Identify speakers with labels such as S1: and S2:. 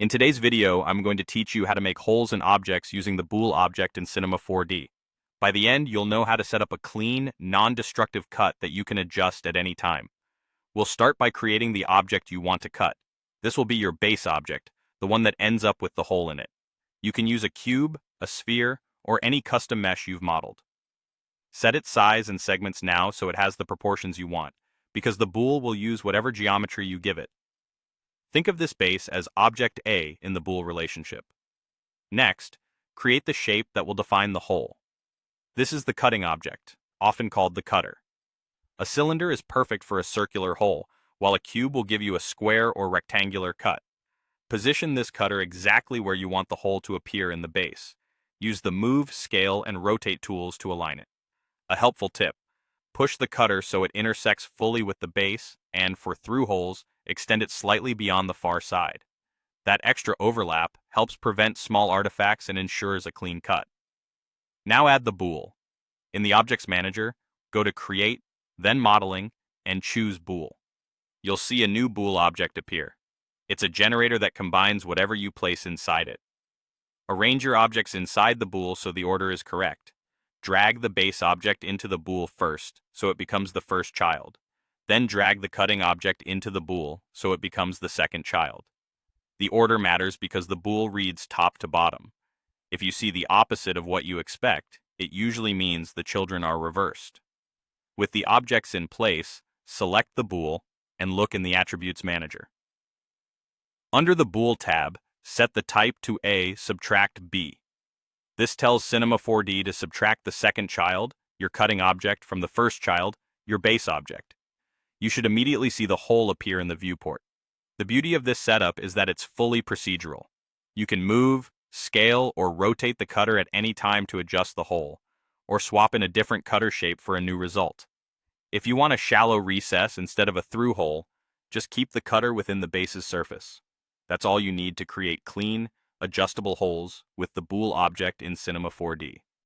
S1: In today's video, I'm going to teach you how to make holes in objects using the Boole object in Cinema 4D. By the end, you'll know how to set up a clean, non-destructive cut that you can adjust at any time. We'll start by creating the object you want to cut. This will be your base object, the one that ends up with the hole in it. You can use a cube, a sphere, or any custom mesh you've modeled. Set its size and segments now so it has the proportions you want, because the Boole will use whatever geometry you give it. Think of this base as object A in the Boole relationship. Next, create the shape that will define the hole. This is the cutting object, often called the cutter. A cylinder is perfect for a circular hole, while a cube will give you a square or rectangular cut. Position this cutter exactly where you want the hole to appear in the base. Use the move, scale, and rotate tools to align it. A helpful tip: push the cutter so it intersects fully with the base, and for through holes, extend it slightly beyond the far side. That extra overlap helps prevent small artifacts and ensures a clean cut. Now add the Boole. In the Objects Manager, go to Create, then Modeling, and choose Boole. You'll see a new Boole object appear. It's a generator that combines whatever you place inside it. Arrange your objects inside the Boole so the order is correct. Drag the base object into the Boole first, so it becomes the first child. Then drag the cutting object into the Boole, so it becomes the second child. The order matters because the Boole reads top to bottom. If you see the opposite of what you expect, it usually means the children are reversed. With the objects in place, select the Boole and look in the Attributes Manager. Under the Boole tab, set the type to A, subtract B. This tells Cinema 4D to subtract the second child, your cutting object, from the first child, your base object. You should immediately see the hole appear in the viewport. The beauty of this setup is that it's fully procedural. You can move, scale, or rotate the cutter at any time to adjust the hole, or swap in a different cutter shape for a new result. If you want a shallow recess instead of a through hole, just keep the cutter within the base's surface. That's all you need to create clean, adjustable holes with the Boole object in Cinema 4D.